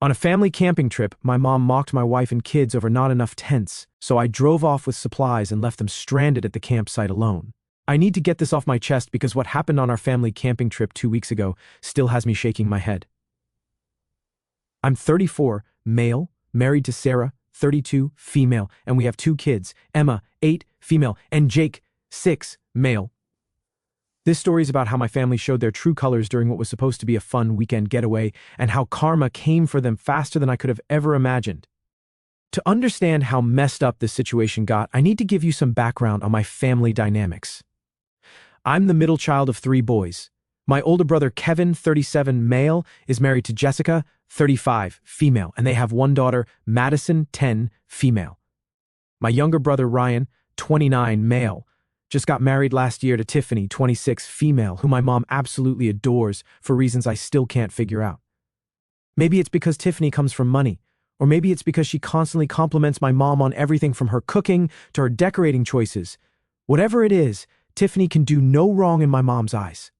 On a family camping trip, my mom mocked my wife and kids over not enough tents, so I drove off with supplies and left them stranded at the campsite alone. I need to get this off my chest because what happened on our family camping trip 2 weeks ago still has me shaking my head. I'm 34, male, married to Sarah, 32, female, and we have 2 kids, Emma, 8, female, and Jake, 6, male. This story is about how my family showed their true colors during what was supposed to be a fun weekend getaway, and how karma came for them faster than I could have ever imagined. To understand how messed up this situation got, I need to give you some background on my family dynamics. I'm the middle child of 3 boys. My older brother Kevin, 37, male, is married to Jessica, 35, female, and they have 1 daughter, Madison, 10, female. My younger brother Ryan, 29, male, just got married last year to Tiffany, 26, female, who my mom absolutely adores for reasons I still can't figure out. Maybe it's because Tiffany comes from money, or maybe it's because she constantly compliments my mom on everything from her cooking to her decorating choices. Whatever it is, Tiffany can do no wrong in my mom's eyes.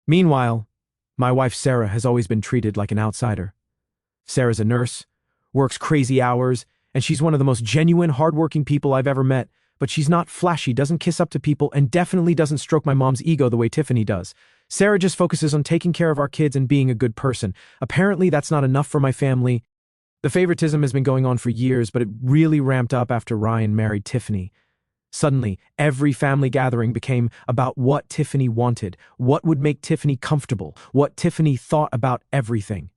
Meanwhile, my wife Sarah has always been treated like an outsider. Sarah's a nurse, works crazy hours, and she's one of the most genuine, hardworking people I've ever met. But she's not flashy, doesn't kiss up to people, and definitely doesn't stroke my mom's ego the way Tiffany does. Sarah just focuses on taking care of our kids and being a good person. Apparently, that's not enough for my family. The favoritism has been going on for years, but it really ramped up after Ryan married Tiffany. Suddenly, every family gathering became about what Tiffany wanted, what would make Tiffany comfortable, what Tiffany thought about everything.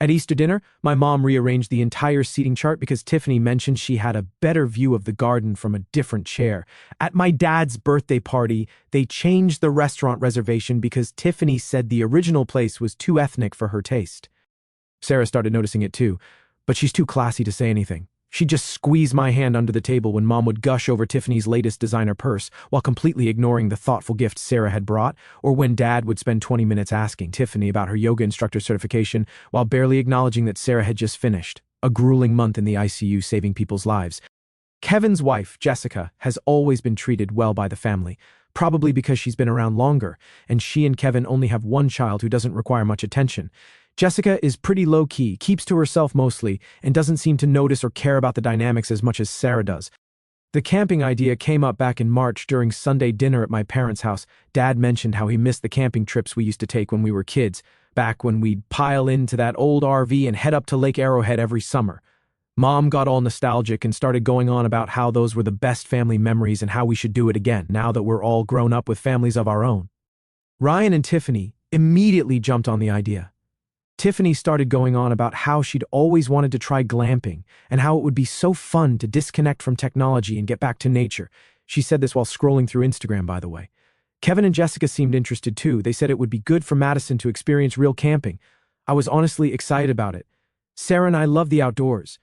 At Easter dinner, my mom rearranged the entire seating chart because Tiffany mentioned she had a better view of the garden from a different chair. At my dad's birthday party, they changed the restaurant reservation because Tiffany said the original place was too ethnic for her taste. Sarah started noticing it too, but she's too classy to say anything. She'd just squeeze my hand under the table when Mom would gush over Tiffany's latest designer purse while completely ignoring the thoughtful gift Sarah had brought, or when Dad would spend 20 minutes asking Tiffany about her yoga instructor certification while barely acknowledging that Sarah had just finished a grueling month in the ICU saving people's lives. Kevin's wife, Jessica, has always been treated well by the family, probably because she's been around longer, and she and Kevin only have 1 child who doesn't require much attention. Jessica is pretty low-key, keeps to herself mostly, and doesn't seem to notice or care about the dynamics as much as Sarah does. The camping idea came up back in March during Sunday dinner at my parents' house. Dad mentioned how he missed the camping trips we used to take when we were kids, back when we'd pile into that old RV and head up to Lake Arrowhead every summer. Mom got all nostalgic and started going on about how those were the best family memories and how we should do it again now that we're all grown up with families of our own. Ryan and Tiffany immediately jumped on the idea. Tiffany started going on about how she'd always wanted to try glamping and how it would be so fun to disconnect from technology and get back to nature. She said this while scrolling through Instagram, by the way. Kevin and Jessica seemed interested too. They said it would be good for Madison to experience real camping. I was honestly excited about it. Sarah and I love the outdoors.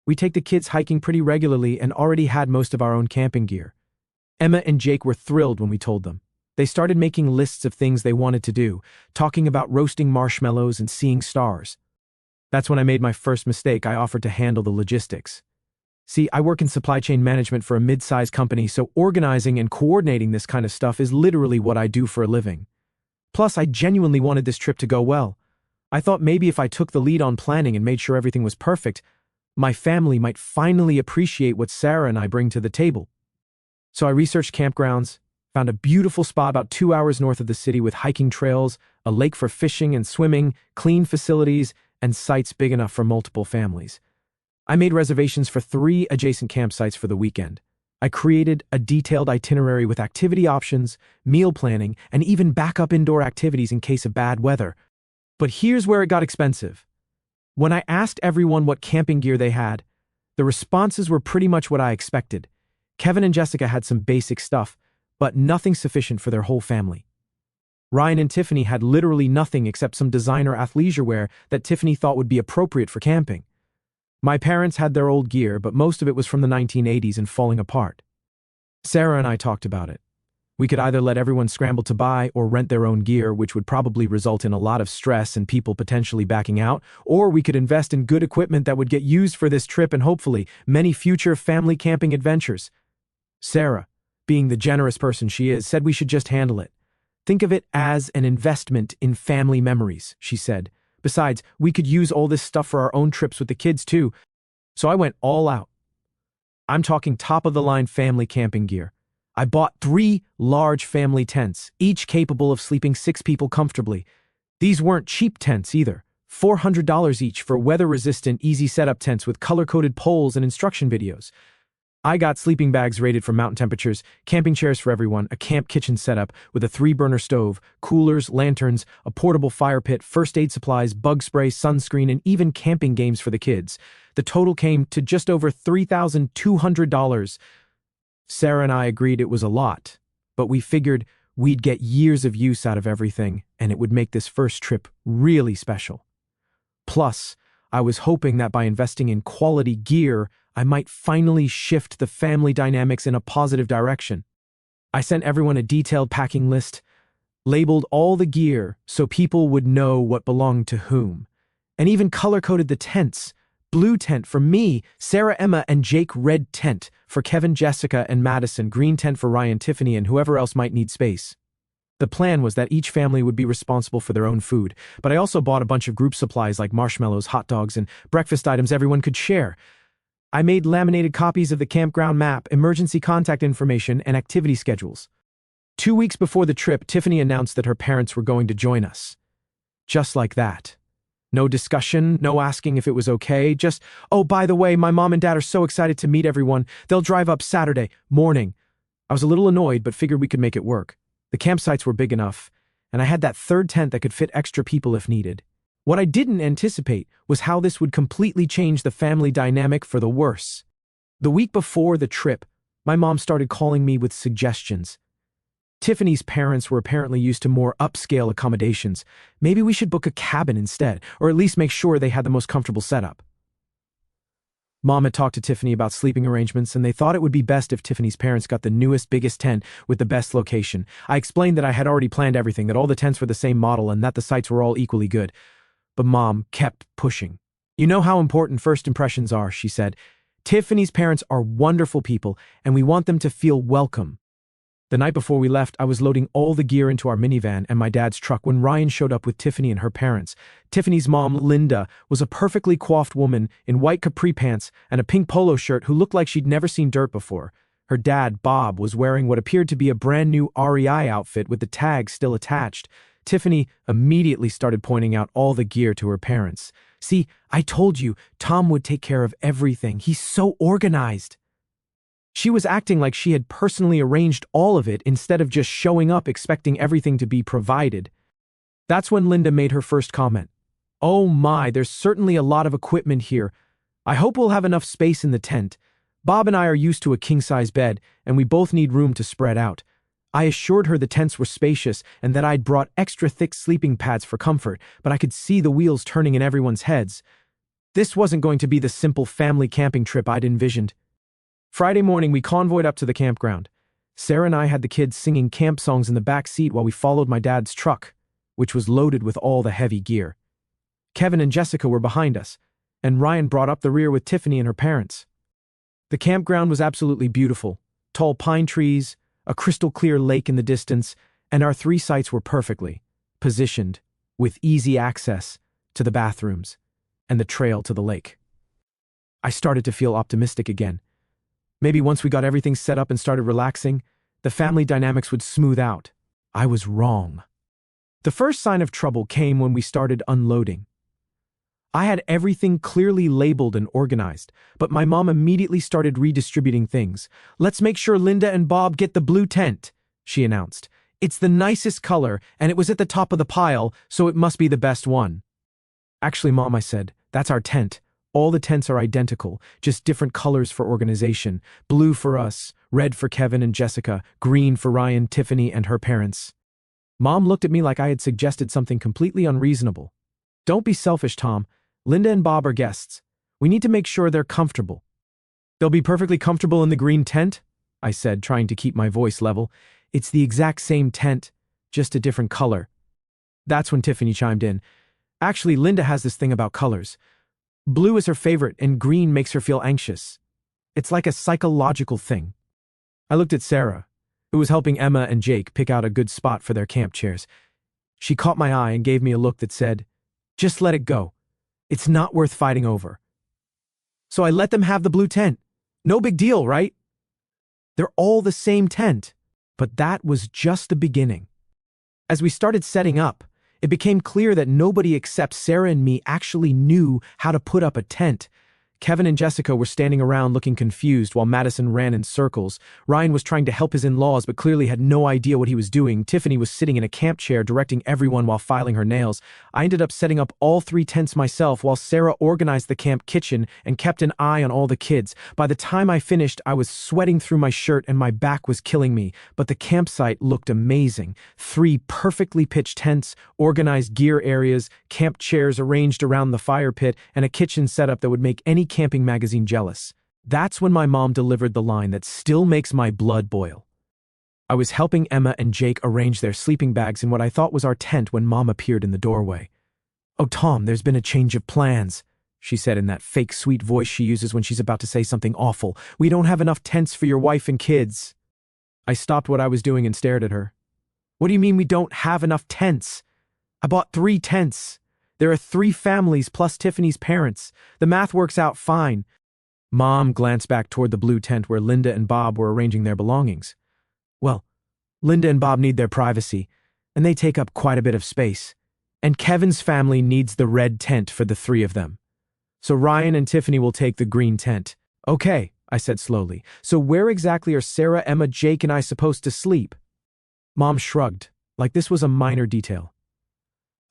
We take the kids hiking pretty regularly and already had most of our own camping gear. Emma and Jake were thrilled when we told them. They started making lists of things they wanted to do, talking about roasting marshmallows and seeing stars. That's when I made my first mistake. I offered to handle the logistics. See, I work in supply chain management for a mid-sized company, so organizing and coordinating this kind of stuff is literally what I do for a living. Plus, I genuinely wanted this trip to go well. I thought maybe if I took the lead on planning and made sure everything was perfect, my family might finally appreciate what Sarah and I bring to the table. So I researched campgrounds, found a beautiful spot about 2 hours north of the city with hiking trails, a lake for fishing and swimming, clean facilities, and sites big enough for multiple families. I made reservations for 3 adjacent campsites for the weekend. I created a detailed itinerary with activity options, meal planning, and even backup indoor activities in case of bad weather. But here's where it got expensive. When I asked everyone what camping gear they had, the responses were pretty much what I expected. Kevin and Jessica had some basic stuff, but nothing sufficient for their whole family. Ryan and Tiffany had literally nothing except some designer athleisure wear that Tiffany thought would be appropriate for camping. My parents had their old gear, but most of it was from the 1980s and falling apart. Sarah and I talked about it. We could either let everyone scramble to buy or rent their own gear, which would probably result in a lot of stress and people potentially backing out, or we could invest in good equipment that would get used for this trip and hopefully many future family camping adventures. Sarah, being the generous person she is, said we should just handle it. Think of it as an investment in family memories, she said. Besides, we could use all this stuff for our own trips with the kids too. So I went all out. I'm talking top-of-the-line family camping gear. I bought 3 large family tents, each capable of sleeping 6 people comfortably. These weren't cheap tents either. $400 each for weather-resistant, easy setup tents with color-coded poles and instruction videos. I got sleeping bags rated for mountain temperatures, camping chairs for everyone, a camp kitchen setup with a 3-burner stove, coolers, lanterns, a portable fire pit, first aid supplies, bug spray, sunscreen, and even camping games for the kids. The total came to just over $3,200. Sarah and I agreed it was a lot, but we figured we'd get years of use out of everything, and it would make this first trip really special. Plus, I was hoping that by investing in quality gear, I might finally shift the family dynamics in a positive direction. I sent everyone a detailed packing list, labeled all the gear so people would know what belonged to whom, and even color-coded the tents. Blue tent for me, Sarah, Emma, and Jake. Red tent for Kevin, Jessica, and Madison. Green tent for Ryan, Tiffany, and whoever else might need space. The plan was that each family would be responsible for their own food, but I also bought a bunch of group supplies like marshmallows, hot dogs, and breakfast items everyone could share. I made laminated copies of the campground map, emergency contact information, and activity schedules. 2 weeks before the trip, Tiffany announced that her parents were going to join us. Just like that. No discussion, no asking if it was okay, just, "Oh, by the way, my mom and dad are so excited to meet everyone. They'll drive up Saturday morning." I was a little annoyed, but figured we could make it work. The campsites were big enough, and I had that 3rd tent that could fit extra people if needed. What I didn't anticipate was how this would completely change the family dynamic for the worse. The week before the trip, my mom started calling me with suggestions. Tiffany's parents were apparently used to more upscale accommodations. Maybe we should book a cabin instead, or at least make sure they had the most comfortable setup. Mom had talked to Tiffany about sleeping arrangements, and they thought it would be best if Tiffany's parents got the newest, biggest tent with the best location. I explained that I had already planned everything, that all the tents were the same model, and that the sites were all equally good. But Mom kept pushing. "You know how important first impressions are," she said. "Tiffany's parents are wonderful people, and we want them to feel welcome." The night before we left, I was loading all the gear into our minivan and my dad's truck when Ryan showed up with Tiffany and her parents. Tiffany's mom, Linda, was a perfectly coiffed woman in white capri pants and a pink polo shirt who looked like she'd never seen dirt before. Her dad, Bob, was wearing what appeared to be a brand new REI outfit with the tag still attached. Tiffany immediately started pointing out all the gear to her parents. "See, I told you, Tom would take care of everything. He's so organized." She was acting like she had personally arranged all of it instead of just showing up expecting everything to be provided. That's when Linda made her first comment. "Oh my, there's certainly a lot of equipment here. I hope we'll have enough space in the tent. Bob and I are used to a king-size bed, and we both need room to spread out." I assured her the tents were spacious and that I'd brought extra thick sleeping pads for comfort, but I could see the wheels turning in everyone's heads. This wasn't going to be the simple family camping trip I'd envisioned. Friday morning, we convoyed up to the campground. Sarah and I had the kids singing camp songs in the back seat while we followed my dad's truck, which was loaded with all the heavy gear. Kevin and Jessica were behind us, and Ryan brought up the rear with Tiffany and her parents. The campground was absolutely beautiful. Tall pine trees, a crystal-clear lake in the distance, and our 3 sites were perfectly positioned, with easy access to the bathrooms and the trail to the lake. I started to feel optimistic again. Maybe once we got everything set up and started relaxing, the family dynamics would smooth out. I was wrong. The first sign of trouble came when we started unloading. I had everything clearly labeled and organized, but my mom immediately started redistributing things. "Let's make sure Linda and Bob get the blue tent," she announced. "It's the nicest color, and it was at the top of the pile, so it must be the best one." "Actually, Mom," I said, "that's our tent. All the tents are identical, just different colors for organization. Blue for us, red for Kevin and Jessica, green for Ryan, Tiffany, and her parents." Mom looked at me like I had suggested something completely unreasonable. "Don't be selfish, Tom. Linda and Bob are guests. We need to make sure they're comfortable." "They'll be perfectly comfortable in the green tent," I said, trying to keep my voice level. "It's the exact same tent, just a different color." That's when Tiffany chimed in. "Actually, Linda has this thing about colors. Blue is her favorite, and green makes her feel anxious. It's like a psychological thing." I looked at Sarah, who was helping Emma and Jake pick out a good spot for their camp chairs. She caught my eye and gave me a look that said, Just let it go. It's not worth fighting over. So I let them have the blue tent. No big deal, right? They're all the same tent. But that was just the beginning. As we started setting up, it became clear that nobody except Sarah and me actually knew how to put up a tent. Kevin and Jessica were standing around looking confused while Madison ran in circles. Ryan was trying to help his in-laws but clearly had no idea what he was doing. Tiffany was sitting in a camp chair directing everyone while filing her nails. I ended up setting up all 3 tents myself while Sarah organized the camp kitchen and kept an eye on all the kids. By the time I finished, I was sweating through my shirt and my back was killing me, but the campsite looked amazing. 3 perfectly pitched tents, organized gear areas, camp chairs arranged around the fire pit, and a kitchen setup that would make any camping magazine jealous. That's when my mom delivered the line that still makes my blood boil. I was helping Emma and Jake arrange their sleeping bags in what I thought was our tent when Mom appeared in the doorway. "Oh, Tom, there's been a change of plans," she said in that fake sweet voice she uses when she's about to say something awful. "We don't have enough tents for your wife and kids." I stopped what I was doing and stared at her. "What do you mean we don't have enough tents? I bought 3 tents. There are 3 families plus Tiffany's parents. The math works out fine." Mom glanced back toward the blue tent where Linda and Bob were arranging their belongings. "Well, Linda and Bob need their privacy, and they take up quite a bit of space. And Kevin's family needs the red tent for the 3 of them. So Ryan and Tiffany will take the green tent." "Okay," I said slowly. "So where exactly are Sarah, Emma, Jake, and I supposed to sleep?" Mom shrugged, like this was a minor detail.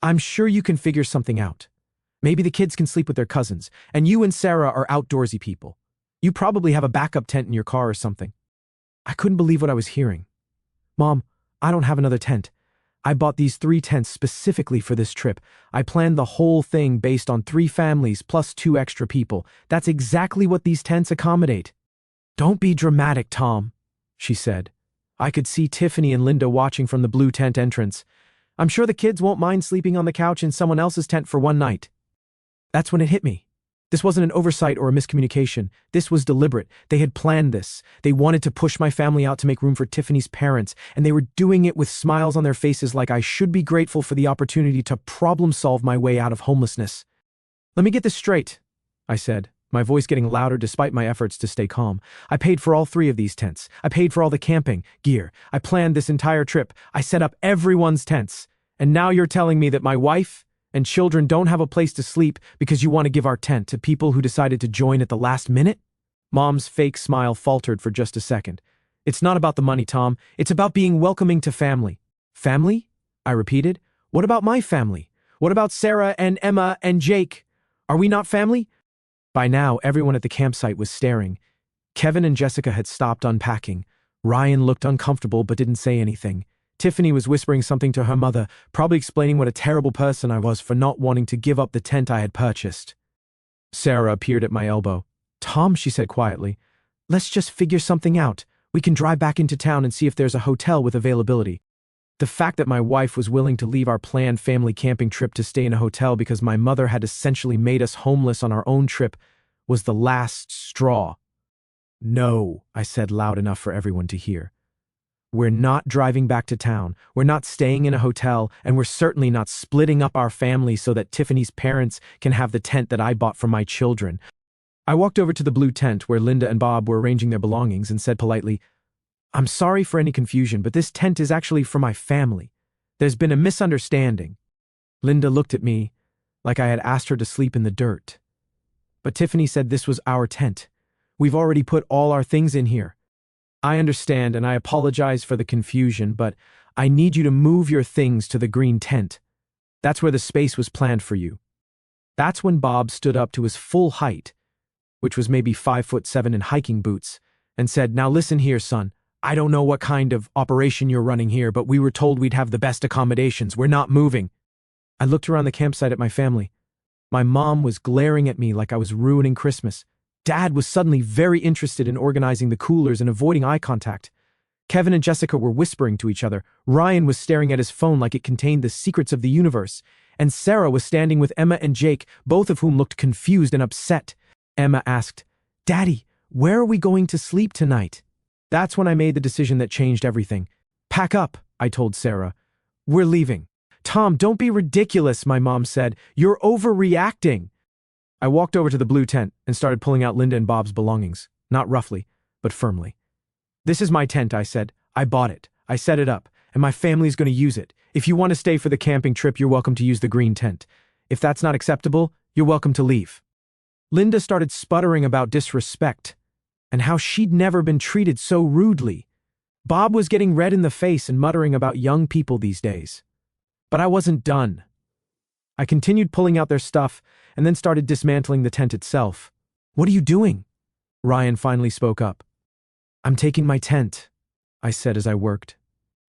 "I'm sure you can figure something out. Maybe the kids can sleep with their cousins, and you and Sarah are outdoorsy people. You probably have a backup tent in your car or something." I couldn't believe what I was hearing. "Mom, I don't have another tent. I bought these 3 tents specifically for this trip. I planned the whole thing based on 3 families plus 2 extra people. That's exactly what these tents accommodate." "Don't be dramatic, Tom," she said. I could see Tiffany and Linda watching from the blue tent entrance. "I'm sure the kids won't mind sleeping on the couch in someone else's tent for one night." That's when it hit me. This wasn't an oversight or a miscommunication. This was deliberate. They had planned this. They wanted to push my family out to make room for Tiffany's parents, and they were doing it with smiles on their faces like I should be grateful for the opportunity to problem-solve my way out of homelessness. "Let me get this straight," I said, my voice getting louder despite my efforts to stay calm. "I paid for all 3 of these tents. I paid for all the camping gear. I planned this entire trip. I set up everyone's tents. And now you're telling me that my wife and children don't have a place to sleep because you want to give our tent to people who decided to join at the last minute?" Mom's fake smile faltered for just a second. "It's not about the money, Tom. It's about being welcoming to family." "Family?" I repeated. "What about my family? What about Sarah and Emma and Jake? Are we not family?" By now, everyone at the campsite was staring. Kevin and Jessica had stopped unpacking. Ryan looked uncomfortable but didn't say anything. Tiffany was whispering something to her mother, probably explaining what a terrible person I was for not wanting to give up the tent I had purchased. Sarah appeared at my elbow. "Tom," she said quietly, "let's just figure something out. We can drive back into town and see if there's a hotel with availability." The fact that my wife was willing to leave our planned family camping trip to stay in a hotel because my mother had essentially made us homeless on our own trip was the last straw. "No," I said loud enough for everyone to hear. "We're not driving back to town, we're not staying in a hotel, and we're certainly not splitting up our family so that Tiffany's parents can have the tent that I bought for my children." I walked over to the blue tent where Linda and Bob were arranging their belongings and said politely, "I'm sorry for any confusion, but this tent is actually for my family. There's been a misunderstanding." Linda looked at me like I had asked her to sleep in the dirt. "But Tiffany said this was our tent. We've already put all our things in here." "I understand, and I apologize for the confusion, but I need you to move your things to the green tent. That's where the space was planned for you." That's when Bob stood up to his full height, which was maybe 5'7" in hiking boots, and said, "Now listen here, son. I don't know what kind of operation you're running here, but we were told we'd have the best accommodations. We're not moving." I looked around the campsite at my family. My mom was glaring at me like I was ruining Christmas. Dad was suddenly very interested in organizing the coolers and avoiding eye contact. Kevin and Jessica were whispering to each other. Ryan was staring at his phone like it contained the secrets of the universe. And Sarah was standing with Emma and Jake, both of whom looked confused and upset. Emma asked, "Daddy, where are we going to sleep tonight?" That's when I made the decision that changed everything. "Pack up," I told Sarah. "We're leaving." Tom, don't be ridiculous, my mom said. You're overreacting. I walked over to the blue tent and started pulling out Linda and Bob's belongings, not roughly, but firmly. This is my tent, I said. I bought it. I set it up, and my family's going to use it. If you want to stay for the camping trip, you're welcome to use the green tent. If that's not acceptable, you're welcome to leave. Linda started sputtering about disrespect and how she'd never been treated so rudely. Bob was getting red in the face and muttering about young people these days. But I wasn't done. I continued pulling out their stuff and then started dismantling the tent itself. What are you doing? Ryan finally spoke up. I'm taking my tent, I said as I worked,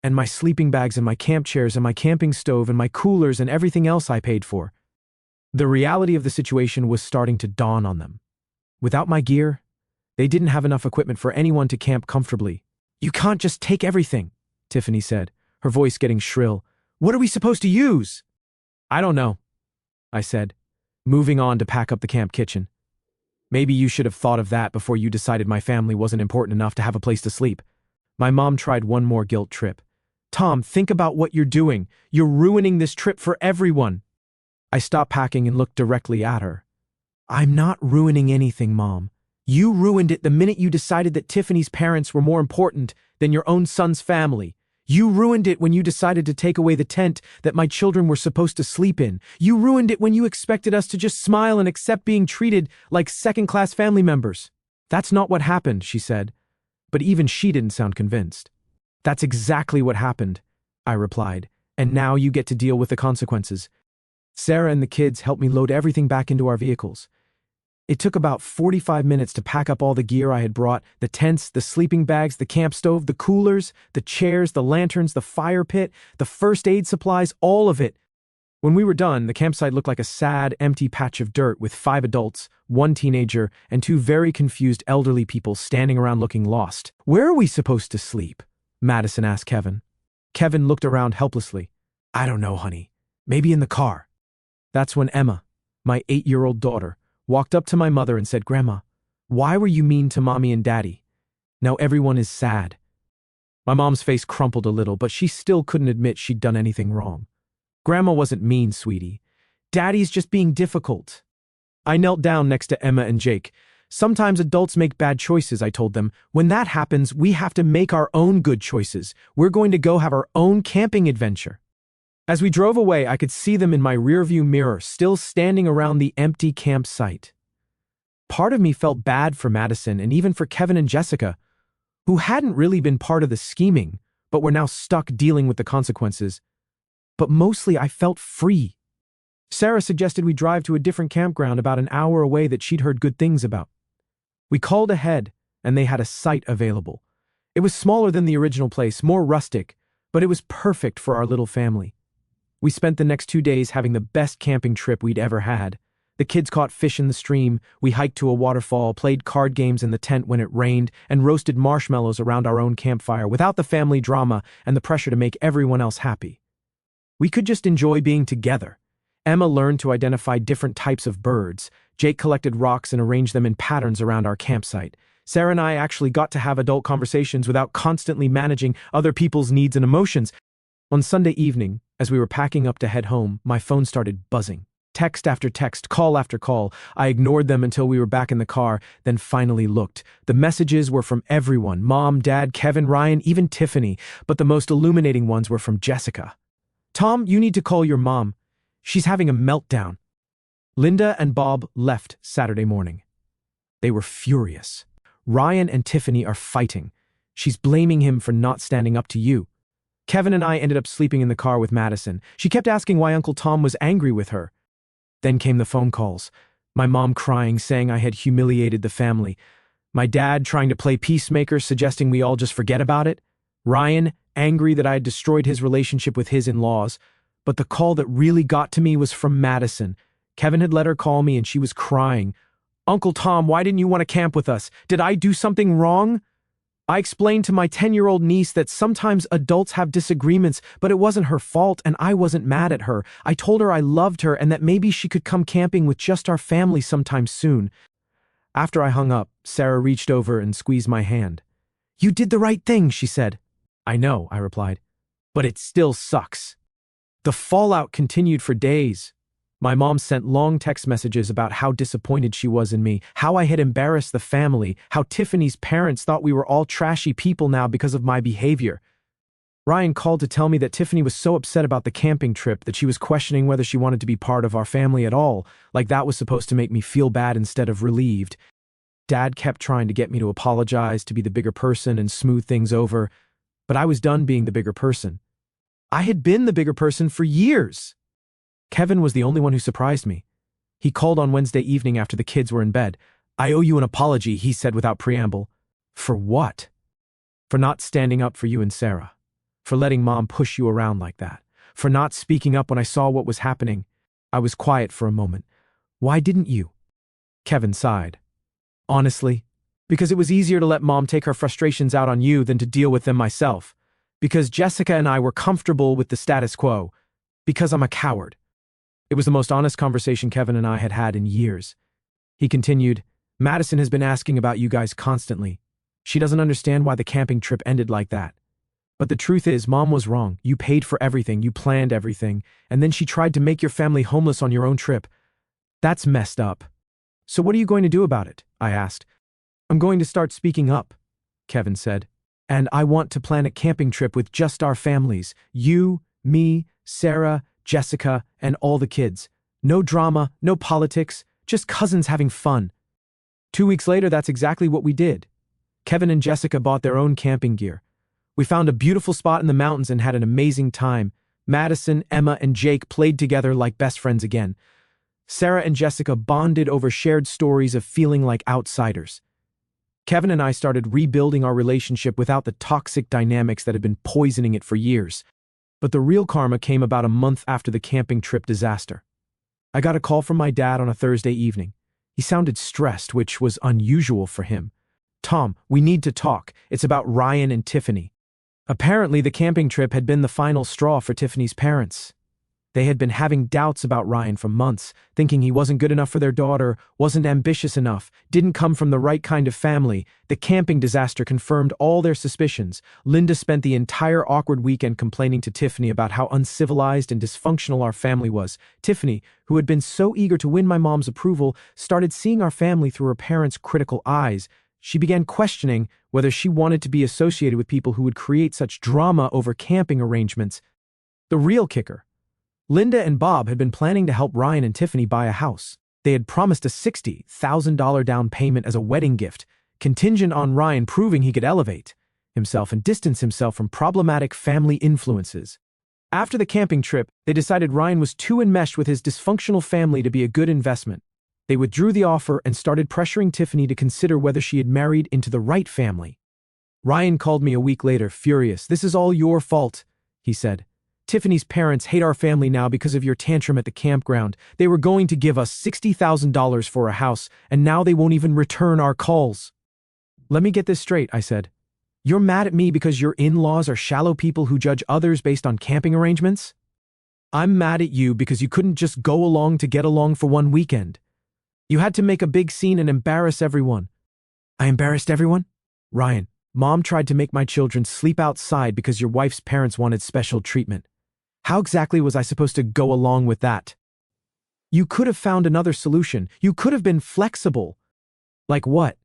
and my sleeping bags and my camp chairs and my camping stove and my coolers and everything else I paid for. The reality of the situation was starting to dawn on them. Without my gear, they didn't have enough equipment for anyone to camp comfortably. You can't just take everything, Tiffany said, her voice getting shrill. What are we supposed to use? I don't know, I said, moving on to pack up the camp kitchen. Maybe you should have thought of that before you decided my family wasn't important enough to have a place to sleep. My mom tried one more guilt trip. Tom, think about what you're doing. You're ruining this trip for everyone. I stopped packing and looked directly at her. I'm not ruining anything, Mom. You ruined it the minute you decided that Tiffany's parents were more important than your own son's family. You ruined it when you decided to take away the tent that my children were supposed to sleep in. You ruined it when you expected us to just smile and accept being treated like second-class family members. That's not what happened, she said. But even she didn't sound convinced. That's exactly what happened, I replied, and now you get to deal with the consequences. Sarah and the kids helped me load everything back into our vehicles. It took about 45 minutes to pack up all the gear I had brought, the tents, the sleeping bags, the camp stove, the coolers, the chairs, the lanterns, the fire pit, the first aid supplies, all of it. When we were done, the campsite looked like a sad, empty patch of dirt with 5 adults, 1 teenager, and 2 very confused elderly people standing around looking lost. Where are we supposed to sleep? Madison asked Kevin. Kevin looked around helplessly. I don't know, honey. Maybe in the car. That's when Emma, my 8-year-old daughter, walked up to my mother and said, Grandma, why were you mean to Mommy and Daddy? Now everyone is sad. My mom's face crumpled a little, but she still couldn't admit she'd done anything wrong. Grandma wasn't mean, sweetie. Daddy's just being difficult. I knelt down next to Emma and Jake. Sometimes adults make bad choices, I told them. When that happens, we have to make our own good choices. We're going to go have our own camping adventure. As we drove away, I could see them in my rearview mirror, still standing around the empty campsite. Part of me felt bad for Madison and even for Kevin and Jessica, who hadn't really been part of the scheming, but were now stuck dealing with the consequences. But mostly I felt free. Sarah suggested we drive to a different campground about an hour away that she'd heard good things about. We called ahead, and they had a site available. It was smaller than the original place, more rustic, but it was perfect for our little family. We spent the next 2 days having the best camping trip we'd ever had. The kids caught fish in the stream, we hiked to a waterfall, played card games in the tent when it rained, and roasted marshmallows around our own campfire without the family drama and the pressure to make everyone else happy. We could just enjoy being together. Emma learned to identify different types of birds. Jake collected rocks and arranged them in patterns around our campsite. Sarah and I actually got to have adult conversations without constantly managing other people's needs and emotions. On Sunday evening, as we were packing up to head home, my phone started buzzing. Text after text, call after call. I ignored them until we were back in the car, then finally looked. The messages were from everyone, Mom, Dad, Kevin, Ryan, even Tiffany, but the most illuminating ones were from Jessica. Tom, you need to call your mom. She's having a meltdown. Linda and Bob left Saturday morning. They were furious. Ryan and Tiffany are fighting. She's blaming him for not standing up to you. Kevin and I ended up sleeping in the car with Madison. She kept asking why Uncle Tom was angry with her. Then came the phone calls. My mom crying, saying I had humiliated the family. My dad trying to play peacemaker, suggesting we all just forget about it. Ryan angry that I had destroyed his relationship with his in-laws. But the call that really got to me was from Madison. Kevin had let her call me and she was crying. Uncle Tom, why didn't you want to camp with us? Did I do something wrong? I explained to my 10-year-old niece that sometimes adults have disagreements, but it wasn't her fault and I wasn't mad at her. I told her I loved her and that maybe she could come camping with just our family sometime soon. After I hung up, Sarah reached over and squeezed my hand. You did the right thing, she said. I know, I replied, but it still sucks. The fallout continued for days. My mom sent long text messages about how disappointed she was in me, how I had embarrassed the family, how Tiffany's parents thought we were all trashy people now because of my behavior. Ryan called to tell me that Tiffany was so upset about the camping trip that she was questioning whether she wanted to be part of our family at all, like that was supposed to make me feel bad instead of relieved. Dad kept trying to get me to apologize, to be the bigger person and smooth things over, but I was done being the bigger person. I had been the bigger person for years. Kevin was the only one who surprised me. He called on Wednesday evening after the kids were in bed. "I owe you an apology," he said without preamble. "For what?" "For not standing up for you and Sarah. For letting Mom push you around like that. For not speaking up when I saw what was happening." I was quiet for a moment. "Why didn't you?" Kevin sighed. "Honestly, because it was easier to let Mom take her frustrations out on you than to deal with them myself. Because Jessica and I were comfortable with the status quo. Because I'm a coward." It was the most honest conversation Kevin and I had had in years. He continued, "Madison has been asking about you guys constantly. She doesn't understand why the camping trip ended like that. But the truth is, Mom was wrong. You paid for everything, you planned everything, and then she tried to make your family homeless on your own trip. That's messed up. So what are you going to do about it?" I asked. "I'm going to start speaking up," Kevin said. "And I want to plan a camping trip with just our families. You, me, Sarah, Jessica, and all the kids. No drama, no politics, just cousins having fun." 2 weeks later, that's exactly what we did. Kevin and Jessica bought their own camping gear. We found a beautiful spot in the mountains and had an amazing time. Madison, Emma, and Jake played together like best friends again. Sarah and Jessica bonded over shared stories of feeling like outsiders. Kevin and I started rebuilding our relationship without the toxic dynamics that had been poisoning it for years. But the real karma came about a month after the camping trip disaster. I got a call from my dad on a Thursday evening. He sounded stressed, which was unusual for him. "Tom, we need to talk. It's about Ryan and Tiffany." Apparently, the camping trip had been the final straw for Tiffany's parents. They had been having doubts about Ryan for months, thinking he wasn't good enough for their daughter, wasn't ambitious enough, didn't come from the right kind of family. The camping disaster confirmed all their suspicions. Linda spent the entire awkward weekend complaining to Tiffany about how uncivilized and dysfunctional our family was. Tiffany, who had been so eager to win my mom's approval, started seeing our family through her parents' critical eyes. She began questioning whether she wanted to be associated with people who would create such drama over camping arrangements. The real kicker: Linda and Bob had been planning to help Ryan and Tiffany buy a house. They had promised a $60,000 down payment as a wedding gift, contingent on Ryan proving he could elevate himself and distance himself from problematic family influences. After the camping trip, they decided Ryan was too enmeshed with his dysfunctional family to be a good investment. They withdrew the offer and started pressuring Tiffany to consider whether she had married into the right family. Ryan called me a week later, furious. "This is all your fault," he said. "Tiffany's parents hate our family now because of your tantrum at the campground. They were going to give us $60,000 for a house, and now they won't even return our calls." "Let me get this straight," I said. "You're mad at me because your in-laws are shallow people who judge others based on camping arrangements?" "I'm mad at you because you couldn't just go along to get along for one weekend. You had to make a big scene and embarrass everyone." "I embarrassed everyone?" "Ryan, Mom tried to make my children sleep outside because your wife's parents wanted special treatment. How exactly was I supposed to go along with that?" "You could have found another solution. You could have been flexible." "Like what?"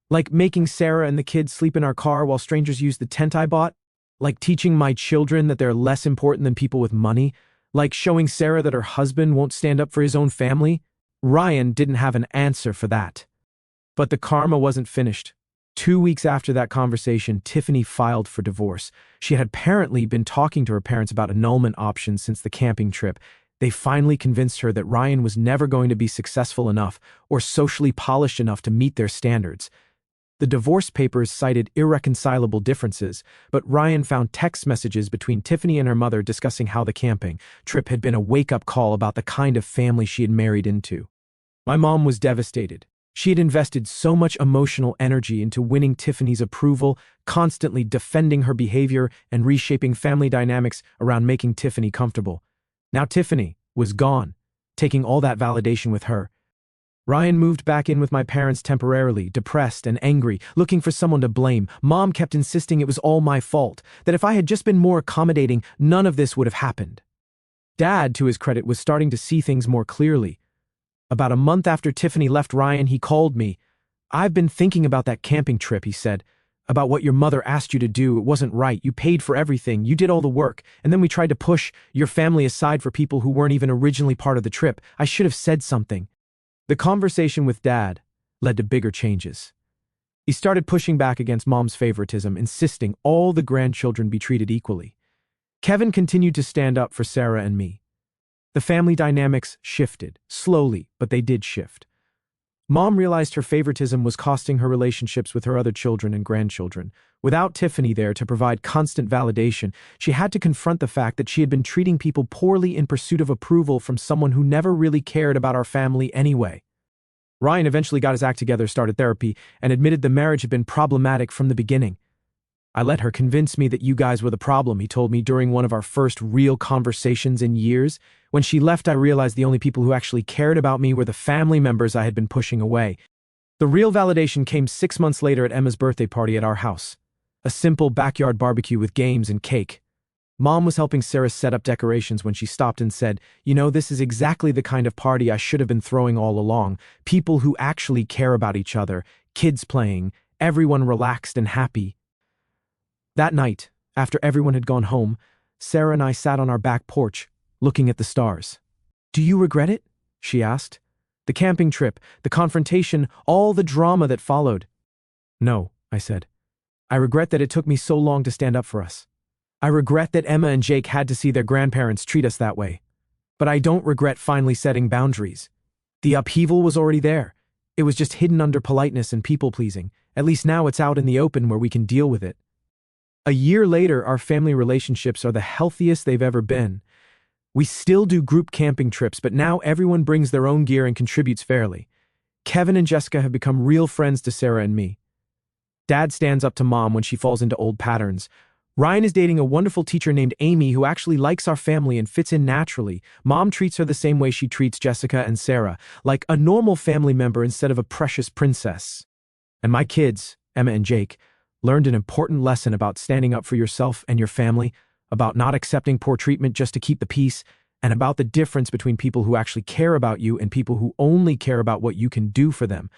"Like making Sarah and the kids sleep in our car while strangers use the tent I bought? Like teaching my children that they're less important than people with money? Like showing Sarah that her husband won't stand up for his own family?" Ryan didn't have an answer for that. But the karma wasn't finished. 2 weeks after that conversation, Tiffany filed for divorce. She had apparently been talking to her parents about annulment options since the camping trip. They finally convinced her that Ryan was never going to be successful enough or socially polished enough to meet their standards. The divorce papers cited irreconcilable differences, but Ryan found text messages between Tiffany and her mother discussing how the camping trip had been a wake-up call about the kind of family she had married into. My mom was devastated. She had invested so much emotional energy into winning Tiffany's approval, constantly defending her behavior and reshaping family dynamics around making Tiffany comfortable. Now Tiffany was gone, taking all that validation with her. Ryan moved back in with my parents temporarily, depressed and angry, looking for someone to blame. Mom kept insisting it was all my fault, that if I had just been more accommodating, none of this would have happened. Dad, to his credit, was starting to see things more clearly. About a month after Tiffany left Ryan, he called me. "I've been thinking about that camping trip," he said. "About what your mother asked you to do. It wasn't right. You paid for everything. You did all the work. And then we tried to push your family aside for people who weren't even originally part of the trip. I should have said something." The conversation with Dad led to bigger changes. He started pushing back against Mom's favoritism, insisting all the grandchildren be treated equally. Kevin continued to stand up for Sarah and me. The family dynamics shifted, slowly, but they did shift. Mom realized her favoritism was costing her relationships with her other children and grandchildren. Without Tiffany there to provide constant validation, she had to confront the fact that she had been treating people poorly in pursuit of approval from someone who never really cared about our family anyway. Ryan eventually got his act together, started therapy, and admitted the marriage had been problematic from the beginning. "I let her convince me that you guys were the problem," he told me during one of our first real conversations in years. "When she left, I realized the only people who actually cared about me were the family members I had been pushing away." The real validation came 6 months later at Emma's birthday party at our house. A simple backyard barbecue with games and cake. Mom was helping Sarah set up decorations when she stopped and said, "You know, this is exactly the kind of party I should have been throwing all along. People who actually care about each other, kids playing, everyone relaxed and happy." That night, after everyone had gone home, Sarah and I sat on our back porch, looking at the stars. "Do you regret it?" she asked. "The camping trip, the confrontation, all the drama that followed." "No," I said. "I regret that it took me so long to stand up for us. I regret that Emma and Jake had to see their grandparents treat us that way. But I don't regret finally setting boundaries. The upheaval was already there. It was just hidden under politeness and people-pleasing. At least now it's out in the open where we can deal with it." A year later, our family relationships are the healthiest they've ever been. We still do group camping trips, but now everyone brings their own gear and contributes fairly. Kevin and Jessica have become real friends to Sarah and me. Dad stands up to Mom when she falls into old patterns. Ryan is dating a wonderful teacher named Amy who actually likes our family and fits in naturally. Mom treats her the same way she treats Jessica and Sarah, like a normal family member instead of a precious princess. And my kids, Emma and Jake, learned an important lesson about standing up for yourself and your family, about not accepting poor treatment just to keep the peace, and about the difference between people who actually care about you and people who only care about what you can do for them.